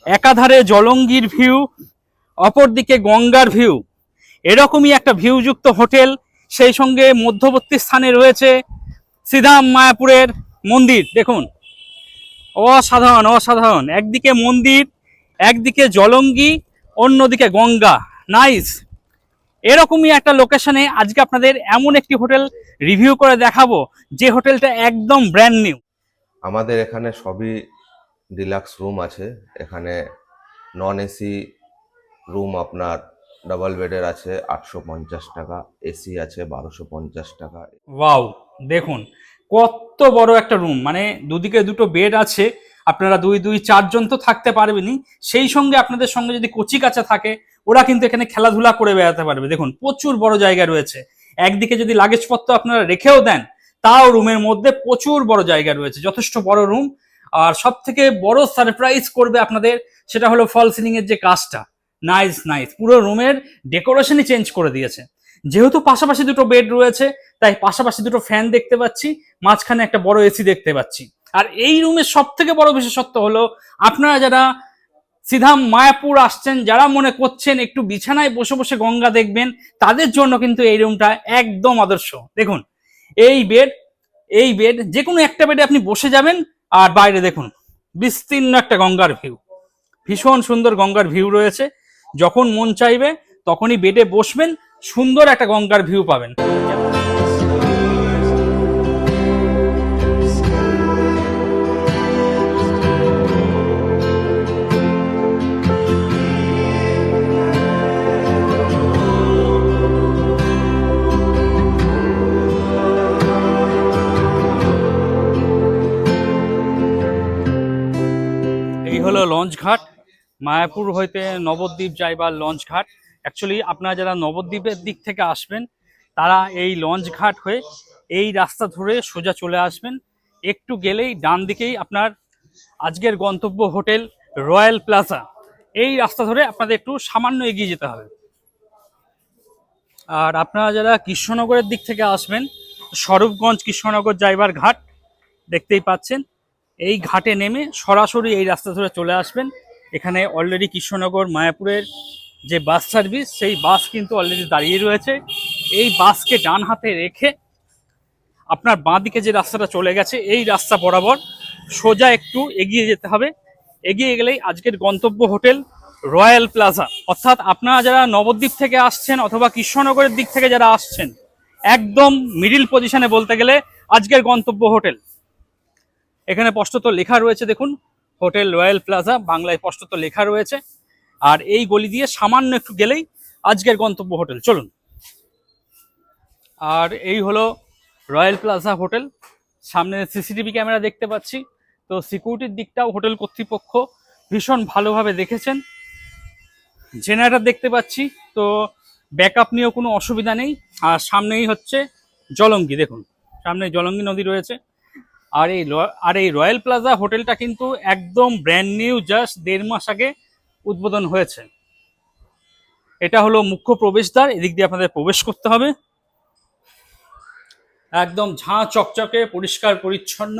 একাধারে জলঙ্গির ভিউ, অপরদিকে গঙ্গার ভিউ, এরকমই একটা ভিউযুক্ত হোটেল। সেই সঙ্গে মধ্যবর্তী স্থানে রয়েছে শ্রীধাম মায়াপুরের মন্দির। দেখুন, অসাধারণ অসাধারণ, একদিকে মন্দির, একদিকে জলঙ্গি, অন্যদিকে গঙ্গা। নাইস। এরকমই একটা লোকেশনে আজকে আপনাদের এমন একটি হোটেল রিভিউ করে দেখাবো, যে হোটেলটা একদম ব্র্যান্ড নিউ। আমাদের এখানে সবই ডিলাক্স রুম আছে। এখানে নন এসি রুম আপনার ডাবল বেডের আছে 850 টাকা, এসি আছে 1250 টাকা। ওয়াও, দেখুন কত বড় একটা রুম, মানে দুদিকে দুটো বেড আছে। আপনারা দুই দুই চারজন তো থাকতে পারবেনই, সেই সঙ্গে আপনাদের সঙ্গে যদি কচি কাচা থাকে, ওরা কিন্তু এখানে খেলাধুলা করে বেড়াতে পারবে। দেখুন প্রচুর বড় জায়গা রয়েছে। একদিকে যদি লাগেজপত্র আপনারা রেখেও দেন, তাও রুমের মধ্যে প্রচুর বড় জায়গা রয়েছে, যথেষ্ট বড় রুম। আর সব থেকে বড় সারপ্রাইজ করবে আপনাদের, সেটা হলো ফল সিলিং এর যে কাজটা। নাইস নাইস, পুরো রুমের ডেকোরেশনই চেঞ্জ করে দিয়েছে। যেহেতু পাশাপাশি দুটো বেড রয়েছে, তাই পাশাপাশি দুটো ফ্যান দেখতে পাচ্ছি, মাঝখানে একটা বড় এসি দেখতে পাচ্ছি। আর এই রুমের সব থেকে বড় বিশেষত্ব হলো, আপনারা যারা শ্রীধাম মায়াপুর আসছেন, যারা মনে করছেন একটু বিছানায় বসে বসে গঙ্গা দেখবেন, তাদের জন্য কিন্তু এই রুমটা একদম আদর্শ। দেখুন এই বেড, এই বেড, যে কোনো একটা বেডে আপনি বসে যাবেন, আর বাইরে দেখুন বিস্তীর্ণ একটা গঙ্গার ভিউ। ভীষণ সুন্দর গঙ্গার ভিউ রয়েছে। যখন মন চাইবে তখনই বেডে বসবেন, সুন্দর একটা গঙ্গার ভিউ পাবেন। এই হলো লঞ্চ ঘাট, মায়াপুর হইতে নবদ্বীপ যাইবার লঞ্চ ঘাট। অ্যাকচুয়ালি আপনারা যারা নবদ্বীপের দিক থেকে আসবেন, তারা এই লঞ্চ ঘাট হয়ে এই রাস্তা ধরে সোজা চলে আসবেন। একটু গেলেই ডান দিকেই আপনার আজকের গন্তব্য হোটেল রয়্যাল প্লাজা। এই রাস্তা ধরে আপনাদের একটু সামান্য এগিয়ে যেতে হবে। আর আপনারা যারা কৃষ্ণনগরের দিক থেকে আসবেন, স্বরূপগঞ্জ কৃষ্ণনগর যাইবার ঘাট দেখতেই পাচ্ছেন। এই ঘাটে নেমে সরাসরি এই রাস্তা ধরে চলে আসবেন। এখানে অলরেডি কৃষ্ণনগর মায়াপুরের যে বাস সার্ভিস, সেই বাস কিন্তু অলরেডি দাঁড়িয়ে রয়েছে। এই বাসকে ডান হাতে রেখে আপনার বাঁ দিকে যে রাস্তাটা চলে গেছে, এই রাস্তা বরাবর সোজা একটু এগিয়ে যেতে হবে। এগিয়ে গেলেই আজকের গন্তব্য হোটেল রয়্যাল প্লাজা। অর্থাৎ আপনারা যারা নবদ্বীপ থেকে আসছেন অথবা কৃষ্ণনগরের দিক থেকে যারা আসছেন, একদম মিডিল পজিশনে বলতে গেলে আজকের গন্তব্য হোটেল। এখানে স্পষ্টত লেখা রয়েছে, দেখুন হোটেল রয়্যাল প্লাজা, বাংলায় স্পষ্টত লেখা রয়েছে। আর এই গলি দিয়ে সামান্য একটু গেলেই আজকের গন্তব্য হোটেল। চলুন। আর এই হলো রয়্যাল প্লাজা হোটেল। সামনে সিসিটিভি ক্যামেরা দেখতে পাচ্ছি, তো সিকিউরিটির দিকটাও হোটেল কর্তৃপক্ষ ভীষণ ভালোভাবে দেখেছেন। জেনারেটর দেখতে পাচ্ছি, তো ব্যাকআপ নিয়েও কোনো অসুবিধা নেই। আর সামনেই হচ্ছে জলঙ্গি, দেখুন সামনে জলঙ্গি নদী রয়েছে। আর এই রয়্যাল প্লাজা হোটেলটা কিন্তু একদম ব্র্যান্ড নিউ, জাস্ট 1.5 মাস আগে উদ্বোধন হয়েছে। এটা হলো মুখ্য প্রবেশদ্বার, এদিক দিয়ে আপনাদের প্রবেশ করতে হবে। একদম ঝাঁ চকচকে পরিষ্কার পরিচ্ছন্ন,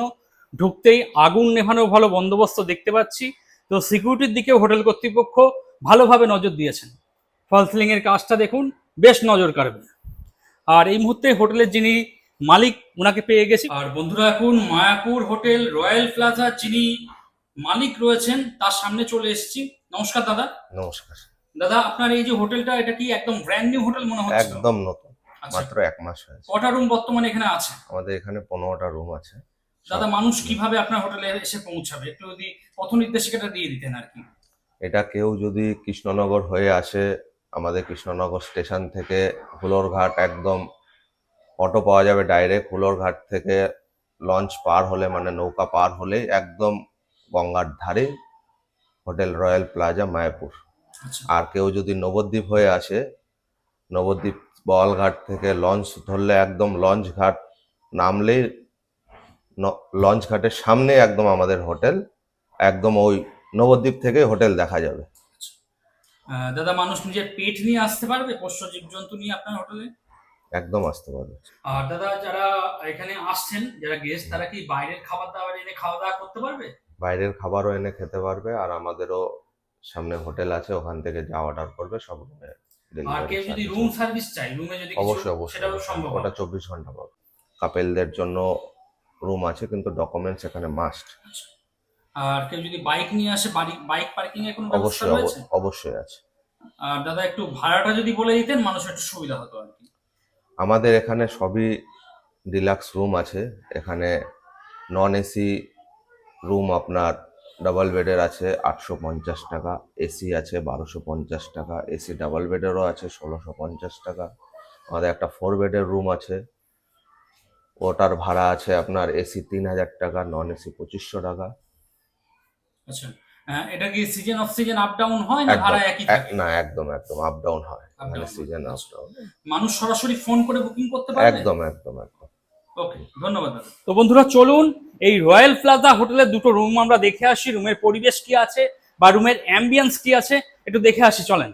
ঢুকতেই আগুন নেভানো ভালো বন্দোবস্ত দেখতে পাচ্ছি। তো সিকিউরিটির দিকেও হোটেল কর্তৃপক্ষ ভালোভাবে নজর দিয়েছেন। ফল সিলিং এর কাজটা দেখুন, বেশ নজর কাড়বে। আর এই মুহূর্তে হোটেলের যিনি মালিক, ওনাকে পেয়ে গেছি। আর বন্ধুরা, এখন মায়াপুর হোটেল রয়্যাল প্লাজা যিনি মালিক রয়েছেন, তার সামনে চলে এসেছি। নমস্কার দাদা। নমস্কার। দাদা, আপনার এই যে হোটেলটা, এটা কি একদম ব্র্যান্ড নিউ হোটেল মনে হচ্ছে? একদম নতুন, আচ্ছা। মাত্র 1 মাস হয়েছে। কটা রুম বর্তমানে এখানে আছে? আমাদের এখানে 15টা রুম আছে। দাদা, মানুষ কিভাবে আপনার হোটেলে এসে পৌঁছাবে, একটু যদি পথ নির্দেশিকাটা দিয়ে দিতেন আর কি। এটা কেউ যদি কৃষ্ণনগর হয়ে আসে, আমাদের কৃষ্ণনগর স্টেশন থেকে হুলোরঘাট একদম অটো পাওয়া যাবে ডাইরেক্ট। হুলোরঘাট থেকে লঞ্চ পার হলে, মানে নৌকা পার হলে একদম গঙ্গার ধারে হোটেল রয়্যাল প্লাজা মায়াপুর। আচ্ছা। আর কেউ যদি নবদ্বীপ হয়ে আসে, নবদ্বীপ বলঘাট থেকে লঞ্চ ধরলে একদম লঞ্চ ঘাট নামলেই লঞ্চ ঘাটের সামনে একদম আমাদের হোটেল। একদম ওই নবদ্বীপ থেকে হোটেল দেখা যাবে। দাদা, মানুষ নিজের পেট নিয়ে আসতে পারবে, পোষ্য জীবজন্তু নিয়ে আপনার হোটেলে? একদম আসতে পারবে। আর দাদা, যারা এখানে আসছেন, যারা গেস্ট, তারা কি বাইরের খাবার দাবার এনে খাওয়া দাওয়া করতে পারবে? বাইরের খাবারও এনে খেতে পারবে, আর আমাদেরও সামনে হোটেল আছে, ওখান থেকে যা অর্ডার করবে সব রুমে আর কেউ যদি রুম সার্ভিস চাই, রুমে যদি কিছু, অবশ্যই অবশ্যই সেটাও অবশ্যই। সম্ভব ওটা হবে। 24 ঘন্টা পাবে। কাপেলদের জন্য রুম আছে, কিন্তু ডকুমেন্টস এখানে মাস্ট। আর কেউ যদি বাইক নিয়ে আসে, বাইক পার্কিং এর কোনো ব্যবস্থা অবশ্যই রয়েছে? অবশ্যই আছে। আর দাদা একটু ভাড়াটা যদি বলে দিতেন, মানুষের একটু সুবিধা হতো আর কি। আমাদের এখানে সবই ডিলাক্স রুম আছে। এখানে নন এসি রুম আপনার ডাবল বেডের আছে 850 টাকা, এসি আছে 1250 টাকা, এসি ডাবল বেডেরও আছে 1650 টাকা। আমাদের একটা 4 বেডের রুম আছে, ওটার ভাড়া আছে আপনার এসি 3000 টাকা, নন এসি 2500 টাকা। আচ্ছা, এটা কি season off season up down হয় না ভাড়া একই থাকে? না, একদম একদম আপ ডাউন হয় Up এখানে, down হয়। সিজন আপ আচ্ছা। ডাউন। মানুষ সরাসরি ফোন করে বুকিং করতে পারবে? একদম একদম একদম। ওকে, ধন্যবাদ দাদা। তো বন্ধুরা চলুন এই রয়্যাল প্লাজা হোটেলের দুটো রুম আমরা দেখে আসি, রুমের পরিবেশ কি আছে বা রুমের অ্যাম্বিয়েন্স কি আছে একটু দেখে আসি, চলেন।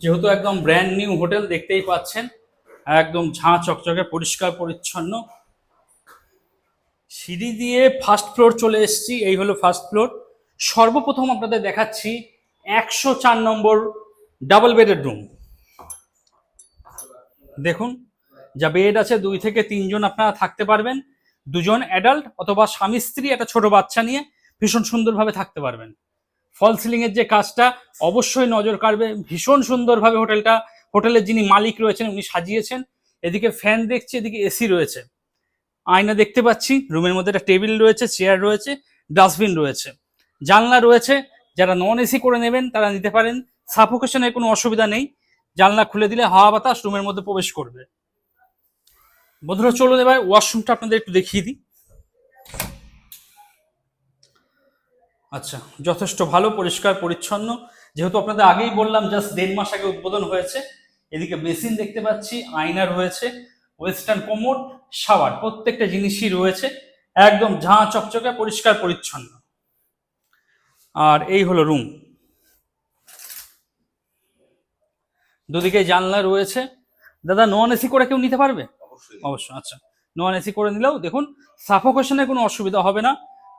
যেহেতু একদম ব্র্যান্ড নিউ হোটেল, দেখতেই পাচ্ছেন একদম ঝাঁ চকচকে পরিষ্কার পরিচ্ছন্ন। সিঁড়ি দিয়ে ফার্স্ট ফ্লোর চলে এসেছি, এই হলো ফার্স্ট ফ্লোর। সর্বপ্রথম আপনাদের দেখাচ্ছি 104 নম্বর ডাবল বেডের রুম। দেখুন, যা বেড আছে 2 থেকে 3 জন আপনারা থাকতে পারবেন, 2জন অ্যাডাল্ট অথবা স্বামী স্ত্রী একটা ছোট বাচ্চা নিয়ে ভীষণ সুন্দরভাবে থাকতে পারবেন। ফল সিলিং এর যে কাজটা অবশ্যই নজর কাড়বে, ভীষণ সুন্দরভাবে হোটেলের যিনি মালিক রয়েছেন উনি সাজিয়েছেন। এদিকে ফ্যান দেখছি, এদিকে এসি রয়েছে, আয়না দেখতে পাচ্ছি, রুমের মধ্যে একটা টেবিল রয়েছে, চেয়ার রয়েছে, ডাস্টবিন রয়েছে, জানলা রয়েছে। যারা নন এসি করে নেবেন তারা নিতে পারেন, সাফোকেশনের কোনো অসুবিধা নেই, জানলা খুলে দিলে হাওয়া বাতাস রুমের মধ্যে প্রবেশ করবে। বন্ধুরা চলুন এবার ওয়াশরুমটা আপনাদের একটু দেখিয়ে দিই। আচ্ছা, যথেষ্ট ভালো, পরিষ্কার পরিচ্ছন্ন, যেহেতু আপনাদের আগেই বললাম জাস্ট 1.5 মাস আগে উদ্বোধন হয়েছে। এদিকে বেসিন দেখতে পাচ্ছি, আয়না রয়েছে, ওয়েস্টার্ন কোমোড, শাওয়ার, প্রত্যেকটা জিনিসই রয়েছে, একদম ঝাঁ চকচকে পরিষ্কার পরিচ্ছন্ন। আর এই হলো রুম, দুদিকে জানলা রয়েছে। দাদা নন এসি করে কেউ নিতে পারবে? অবশ্যই। আচ্ছা, নন এসি করে নিলেও দেখুন সাফোকেশনের কোনো অসুবিধা হবে না।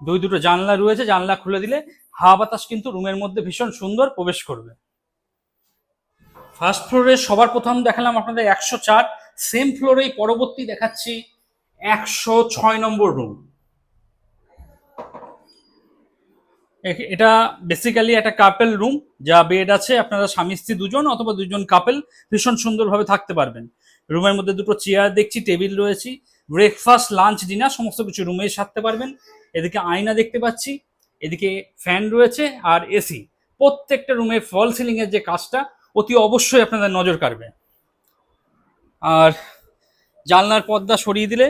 দুটো জানলা রয়েছে, জানলা খুলে দিলে হাওয়া বাতাস কিন্তু রুমের মধ্যে ভীষণ সুন্দর প্রবেশ করবে। ফার্স্ট ফ্লোরে সবার প্রথম দেখালাম আপনাদের 104, সেম ফ্লোরেই পরবর্তী দেখাচ্ছি 106 নম্বর রুম। এটা বেসিক্যালি একটা কাপেল রুম, যা বেড আছে, আপনারা স্বামী স্ত্রী 2জন অথবা 2জন কাপেল ভীষণ সুন্দরভাবে থাকতে পারবেন। রুমের মধ্যে দুটো চেয়ার দেখছি, টেবিল রয়েছে, ব্রেকফাস্ট লাঞ্চ ডিনার সমস্ত কিছু রুমে সারতে পারবেন। এদিকে আয়না দেখতে পাচ্ছি, এদিকে ফ্যান রয়েছে আর এসি। প্রত্যেকটা রুমে ফল সিলিং এর যে কাজটা অতি অবশ্যই আপনাদের নজর কাড়বে। আর জানলার পর্দা সরিয়ে দিলে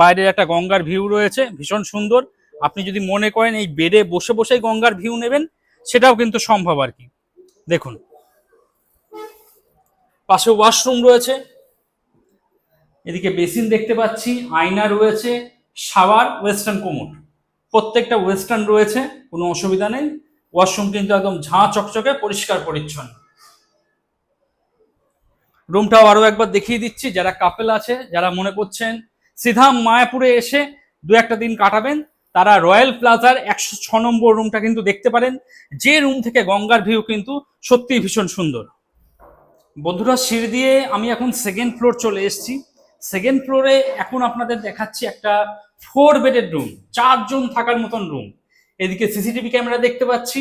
বাইরের একটা গঙ্গার ভিউ রয়েছে, ভীষণ সুন্দর। আপনি যদি মনে করেন এই বেডে বসে বসেই গঙ্গার ভিউ নেবেন, সেটাও কিন্তু সম্ভব আর কি। দেখুন, পাশে ওয়াশরুম রয়েছে, এদিকে বেসিন দেখতে পাচ্ছি, আয়না রয়েছে, শাওয়ার, ওয়েস্টার্ন কোমোড, প্রত্যেকটা ওয়েস্টার্ন রয়েছে, কোনো অসুবিধা নেই। ওয়াশরুম কিন্তু একদম ঝাঁ চকচকে পরিষ্কার পরিচ্ছন্ন। রুমটাও আরো একবার দেখিয়ে দিচ্ছি, যারা কাপেল আছে, যারা মনে করছেন সিধা মায়াপুরে এসে 2-1 দিন কাটাবেন, তারা রয়্যাল প্লাজার 106 নম্বর রুমটা কিন্তু দেখতে পারেন, যে রুম থেকে গঙ্গার ভিউ কিন্তু সত্যিই ভীষণ সুন্দর। বন্ধুরা সিঁড়ি দিয়ে আমি এখন সেকেন্ড ফ্লোর চলে এসেছি। সেকেন্ড ফ্লোরে এখন আপনাদের দেখাচ্ছি একটা 4 বেডের রুম, 4 জন থাকার মতন রুম। এদিকে সিসিটিভি ক্যামেরা দেখতে পাচ্ছি।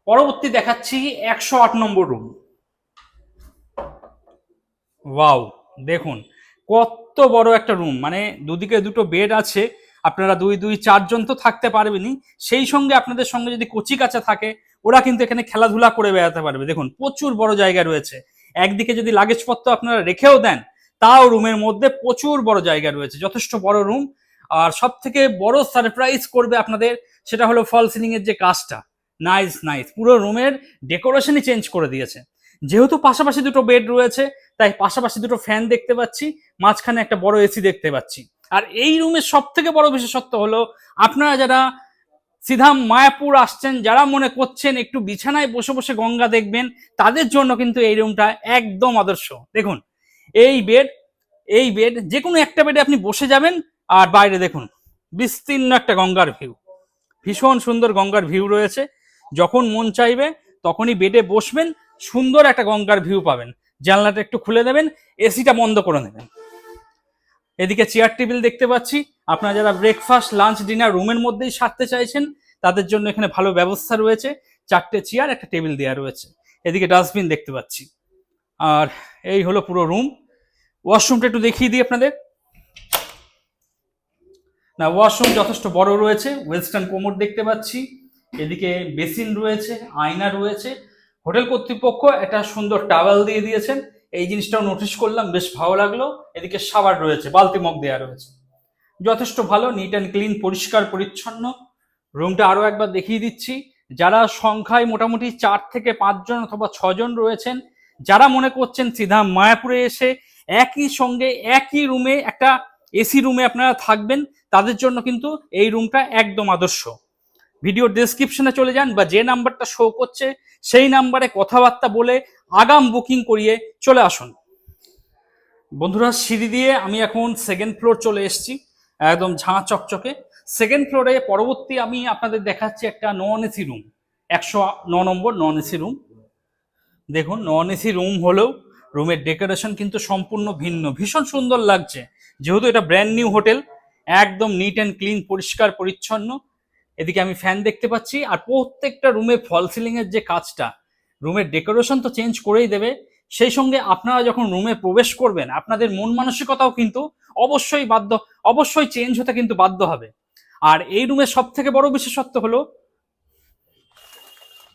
পরবর্তী দেখাচ্ছি 108 নম্বর রুম। ওয়াও, দেখুন কত বড় একটা রুম, মানে দুদিকে দুটো বেড আছে, আপনারা 2-4 জন তো থাকতে পারবেনই, সেই সঙ্গে আপনাদের সঙ্গে যদি কচি কাচা থাকে ওরা কিন্তু এখানে খেলাধুলা করে বেড়াতে পারবে। দেখুন প্রচুর বড় জায়গা রয়েছে, একদিকে যদি লাগেজপত্র আপনারা রেখেও দেন তাও রুমের মধ্যে প্রচুর বড় জায়গা রয়েছে, যথেষ্ট বড় রুম। আর সব থেকে বড় সারপ্রাইজ করবে আপনাদের, সেটা হলো ফল সিলিং এর যে কাজটা, নাইস নাইস, পুরো রুমের ডেকোরেশনই চেঞ্জ করে দিয়েছে। যেহেতু পাশাপাশি দুটো বেড রয়েছে, তাই পাশাপাশি দুটো ফ্যান দেখতে পাচ্ছি, মাঝখানে একটা বড় এসি দেখতে পাচ্ছি। আর এই রুমের সব থেকে বড় বিশেষত্ব হলো, আপনারা যারা সিধা মায়াপুর আসছেন, যারা মনে করছেন একটু বিছানায় বসে বসে গঙ্গা দেখবেন, তাদের জন্য কিন্তু এই রুমটা একদম আদর্শ। দেখুন এই বেড যে কোনো একটা বেডে আপনি বসে যাবেন, আর বাইরে দেখুন বিস্তীর্ণ একটা গঙ্গার ভিউ, ভীষণ সুন্দর গঙ্গার ভিউ রয়েছে। যখন মন চাইবে তখনই বেডে বসবেন, সুন্দর একটা গঙ্গার ভিউ পাবেন। জানলাটা একটু খুলে দেবেন, এসিটা বন্ধ করে নেবেন। এদিকে চেয়ার টেবিল দেখতে পাচ্ছি। আপনারা যারা ব্রেকফাস্ট লাঞ্চ ডিনার রুমের মধ্যেই সারতে চাইছেন তাদের জন্য এখানে ভালো ব্যবস্থা রয়েছে। 4টে চেয়ার, একটা টেবিল দেওয়া রয়েছে। এদিকে ডাস্টবিন দেখতে পাচ্ছি। আর এই হলো পুরো রুম। ওয়াশরুমটা একটু দেখিয়ে দিই আপনাদের। না, ওয়াশরুম যথেষ্ট বড় রয়েছে, ওয়েস্টার্ন কোমোড দেখতে পাচ্ছি। এদিকে বেসিন রয়েছে, আয়না রয়েছে। হোটেল কর্তৃপক্ষ একটা সুন্দর টাওয়েল দিয়ে দিয়েছেন, এই জিনিসটাও নোটিশ করলাম, বেশ ভালো লাগলো। এদিকে শাওয়ার রয়েছে, বালতি মগ দেওয়া রয়েছে। যথেষ্ট ভালো, নিট অ্যান্ড ক্লিন, পরিষ্কার পরিচ্ছন্ন। রুমটা আরো একবার দেখিয়ে দিচ্ছি। যারা সংখ্যায় মোটামুটি 4 থেকে 5 জন অথবা 6 জন রয়েছেন, যারা মনে করছেন সিধা মায়াপুরে এসে একই সঙ্গে একই রুমে একটা এসি রুমে আপনারা থাকবেন, তাদের জন্য কিন্তু এই রুমটা একদম আদর্শ। ভিডিও ডেসক্রিপশনে চলে যান বা যে নাম্বারটা শো করছে সেই নাম্বারে কথাবার্তা বলে আগাম বুকিং করিয়ে চলে আসুন। বন্ধুরা, সিঁড়ি দিয়ে আমি এখন সেকেন্ড ফ্লোর চলে এসেছি, একদম ঝাঁ চকচকে। সেকেন্ড ফ্লোরে পরবর্তী আমি আপনাদের দেখাচ্ছি একটা নন এসি রুম, 109 নম্বর নন এসি রুম। দেখুন, নন এসি রুম হলেও রুমের ডেকোরেশন কিন্তু সম্পূর্ণ ভিন্ন, ভীষণ সুন্দর লাগছে। যেহেতু এটা ব্র্যান্ড নিউ হোটেল, একদম নিট অ্যান্ড ক্লিন, পরিষ্কার পরিচ্ছন্ন। এদিকে আমি ফ্যান দেখতে পাচ্ছি। আর প্রত্যেকটা রুমে ফল সিলিং এর যে কাজটা, রুমের ডেকোরেশন তো চেঞ্জ করেই দেবে, সেই সঙ্গে আপনারা যখন রুমে প্রবেশ করবেন আপনাদের মন মানসিকতাও কিন্তু অবশ্যই চেঞ্জ হতে কিন্তু বাধ্য হবে। আর এই রুমের সব থেকে বড় বিশেষত্ব হলো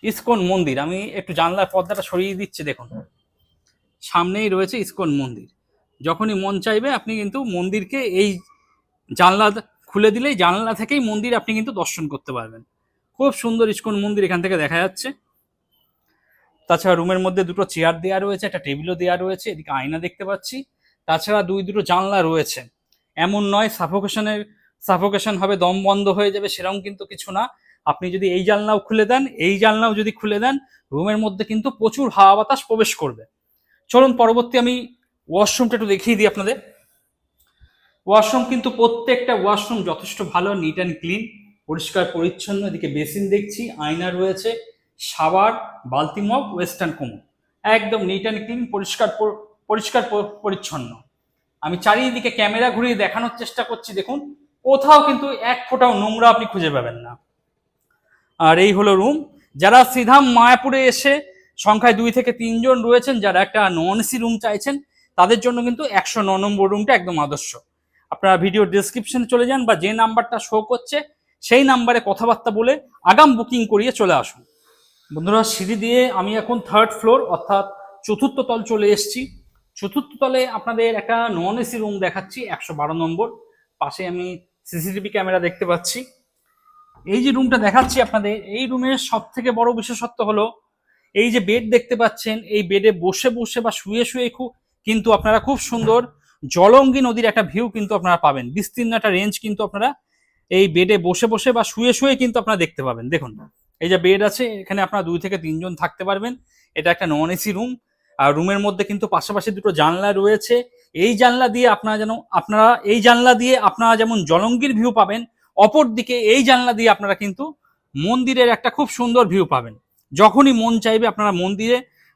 ইসকন মন্দির। আমি একটু জানলার পর্দাটা সরিয়ে দিচ্ছি, দেখুন সামনেই রয়েছে ইসকন মন্দির। যখনই মন চাইবে আপনি কিন্তু মন্দিরকে এই জানলা খুলে দিলেই জানলা থেকেই মন্দির আপনি কিন্তু দর্শন করতে পারবেন। খুব সুন্দর ইসকন মন্দির এখান থেকে দেখা যাচ্ছে। তাছাড়া রুমের মধ্যে 2টো চেয়ার দেওয়া রয়েছে, একটা টেবিলও দেওয়া রয়েছে। এদিকে আয়না দেখতে পাচ্ছি। তাছাড়া দুটো জানলা রয়েছে। এমন নয় সাফোকেশন হবে, দম বন্ধ হয়ে যাবে, সেরকম কিন্তু কিছু না। আপনি যদি এই জানলাও খুলে দেন, এই জানলাও যদি খুলে দেন, রুমের মধ্যে কিন্তু প্রচুর হাওয়া বাতাস প্রবেশ করবে। চলুন পরবর্তী আমি ওয়াশরুমটা একটু দেখিয়ে দিই আপনাদের। ওয়াশরুম কিন্তু প্রত্যেকটা ওয়াশরুম যথেষ্ট ভালো, নিট অ্যান্ড ক্লিন, পরিষ্কার পরিচ্ছন্ন। এদিকে বেসিন দেখছি, আয়না রয়েছে, শাওয়ার, বালতি মগ, ওয়েস্টার্ন কোমোড, একদম নিট অ্যান্ড ক্লিন, পরিষ্কার পরিচ্ছন্ন। আমি চারিদিকে ক্যামেরা ঘুরিয়ে দেখানোর চেষ্টা করছি। দেখুন, কোথাও কিন্তু এক ফোঁটাও নোংরা আপনি খুঁজে পাবেন না। আর এই হলো রুম। যারা সিধা মায়াপুরে এসে সংখ্যায় 2 থেকে 3 জন রয়েছেন, যারা একটা নন এসি রুম চাইছেন, তাদের জন্য কিন্তু 109 নম্বর রুমটা একদম আদর্শ। আপনারা ভিডিও ডেসক্রিপশনে চলে যান বা যে নাম্বারটা শো করছে সেই নাম্বারে কথাবার্তা বলে আগাম বুকিং করিয়ে চলে আসুন। বন্ধুরা, সিঁড়ি দিয়ে আমি এখন 3rd ফ্লোর অর্থাৎ 4র্থ তল চলে এসেছি। 4র্থ তলে আপনাদের একটা নন এসি রুম দেখাচ্ছি, 112 নম্বর। পাশে আমি সিসিটিভি ক্যামেরা দেখতে পাচ্ছি। এই যে রুমটা দেখাচ্ছি আপনাদের, এই রুমের সব থেকে বড় বিশেষত্ব হলো এই যে বেড দেখতে পাচ্ছেন, এই বেডে বসে বসে বা শুয়ে শুয়ে কিন্তু আপনারা খুব সুন্দর জলঙ্গি নদীর একটা ভিউ কিন্তু আপনারা পাবেন। বিস্তীর্ণ একটা রেঞ্জ কিন্তু আপনারা এই বেডে বসে বসে বা শুয়ে শুয়ে কিন্তু আপনারা দেখতে পাবেন। দেখুন, এই যে বেড আছে, এখানে আপনারা 2 থেকে 3 জন থাকতে পারবেন। এটা একটা নন এসি রুম। আর রুমের মধ্যে কিন্তু পাশাপাশি 2টো জানলা রয়েছে। এই জানলা দিয়ে আপনারা যেমন জলঙ্গির ভিউ পাবেন, অপর দিকে এই জানলা দিয়ে আপনারা কিন্তু মন্দিরের একটা খুব সুন্দর ভিউ পাবেন। যখনই মন চাইবে আপনারা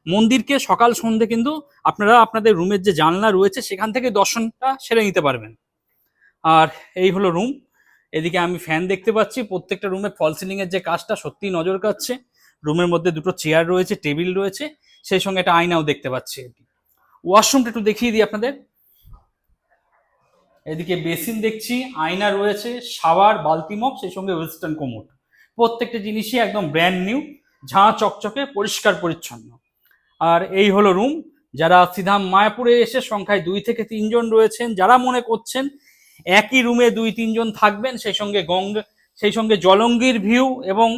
মন্দিরকে সকাল সন্ধ্যে কিন্তু আপনারা আপনাদের রুমের যে জানলা রয়েছে সেখান থেকে দর্শনটা সেরে নিতে পারবেন। আর এই হলো রুম। এদিকে আমি ফ্যান দেখতে পাচ্ছি। প্রত্যেকটা রুমে ফল সিলিং এর যে কাজটা সত্যিই নজর কাটছে। রুমের মধ্যে 2টো চেয়ার রয়েছে, টেবিল রয়েছে, সেই সঙ্গে একটা আয়নাও দেখতে পাচ্ছি। ওয়াশরুমটা একটু দেখিয়ে দিই আপনাদের। এদিকে বেসিন দেখছি, আয়না রয়েছে, শাওয়ার, বালতি মগ, সেই সঙ্গে ওয়েস্টার্ন কোমোড। প্রত্যেকটা জিনিসই একদম ব্র্যান্ড নিউ, ঝাঁ চকচকে, পরিষ্কার পরিচ্ছন্ন। আর এই হলো রুম। যারা সিধা মায়াপুরে এসে সংখ্যায় 2 থেকে 3 জন রয়েছেন, যারা মনে করছেন একই রুমে 2-3 জন থাকবেন, সেই সঙ্গে জলঙ্গির ভিউ এবং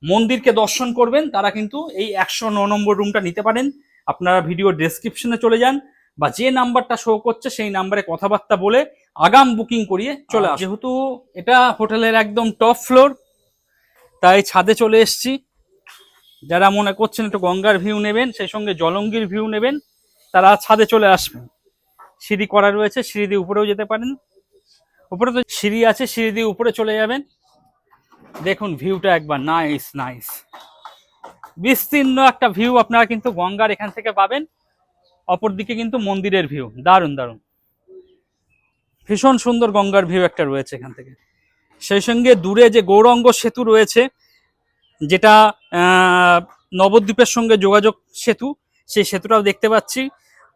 মন্দিরকে দর্শন করবেন, তারা কিন্তু এই 109 নম্বর রুমটা নিতে পারেন। আপনারা ভিডিও ডেসক্রিপশনে চলে যান বা যে নাম্বারটা শো করছে সেই নাম্বারে কথাবার্তা বলে আগাম বুকিং করিয়ে চলে আসুন। যেহেতু এটা হোটেলের একদম টপ ফ্লোর, তাই ছাদে চলে এসেছি। যারা মনে করছেন একটু গঙ্গার ভিউ নেবেন, সেই সঙ্গে জলঙ্গির ভিউ নেবেন, তারা ছাদে চলে আসবেন। সিঁড়ি করা রয়েছে, সিঁড়ি দিয়ে উপরেও যেতে পারেন। উপরে তো সিঁড়ি আছে, সিঁড়ি দিয়ে উপরে চলে যাবেন। দেখুন ভিউটা একবার, নাইস নাইস। বিস্তীর্ণ একটা ভিউ আপনারা কিন্তু গঙ্গার এখান থেকে পাবেন, অপরদিকে কিন্তু মন্দিরের ভিউ। দারুণ দারুণ, ভীষণ সুন্দর গঙ্গার ভিউ একটা রয়েছে এখান থেকে। সেই সঙ্গে দূরে যে গৌরাঙ্গ সেতু রয়েছে, যেটা নবদ্বীপের সঙ্গে যোগাযোগ সেতু, সেই সেতুটাও দেখতে পাচ্ছি।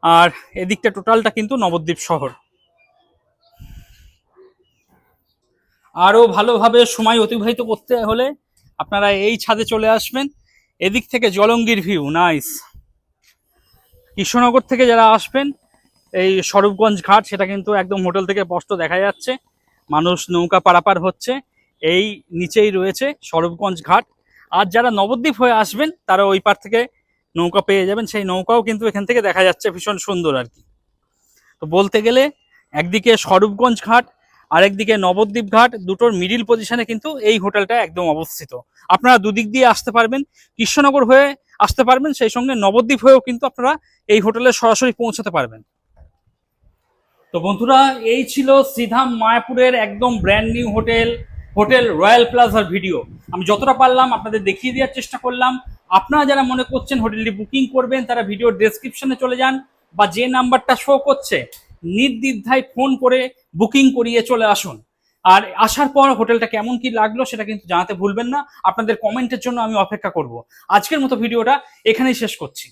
আর এদিকটা টোটালটা কিন্তু নবদ্বীপ শহর। আরো ভালোভাবে সময় অতিবাহিত করতে হলে আপনারা এই ছাদে চলে আসবেন। এদিক থেকে জলঙ্গির ভিউ নাইস। কৃষ্ণনগর থেকে যারা আসবেন, এই স্বরূপগঞ্জ ঘাট সেটা কিন্তু একদম হোটেল থেকে স্পষ্ট দেখা যাচ্ছে, মানুষ নৌকা পারাপার হচ্ছে। এই নিচেই রয়েছে স্বরূপগঞ্জ ঘাট। আর যারা নবদ্বীপ হয়ে আসবেন তারা ওই পার থেকে নৌকা পেয়ে যাবেন, সেই নৌকাও কিন্তু এখান থেকে দেখা যাচ্ছে, ভীষণ সুন্দর আর কি। তো বলতে গেলে একদিকে স্বরূপগঞ্জ ঘাট আর একদিকে নবদ্বীপ ঘাট, দুটোর মিডিল পজিশনে কিন্তু এই হোটেলটা একদম অবস্থিত। আপনারা দুদিক দিয়ে আসতে পারবেন, কৃষ্ণনগর হয়ে আসতে পারবেন, সেই সঙ্গে নবদ্বীপ হয়েও কিন্তু আপনারা এই হোটেলে সরাসরি পৌঁছাতে পারবেন। তো বন্ধুরা, এই ছিল শ্রীধাম মায়াপুরের একদম brand new hotel, hotel royal প্লাজার ভিডিও। আমি যতটা পারলাম আপনাদের দেখিয়ে দেওয়ার চেষ্টা করলাম। আপনারা যারা মনে করছেন হোটেলটি বুকিং করবেন, তারা ভিডিওর ডেসক্রিপশনে চলে যান, বা যে নাম্বারটা শো করছে নির্দ্বিধায় ফোন করে বুকিং করিয়ে চলে আসুন। আর আসার পর হোটেলটা কেমন কি লাগলো সেটা কিন্তু জানাতে ভুলবেন না। আপনাদের কমেন্টের জন্য আমি অপেক্ষা করব। আজকের মতো ভিডিওটা এখানেই শেষ করছি।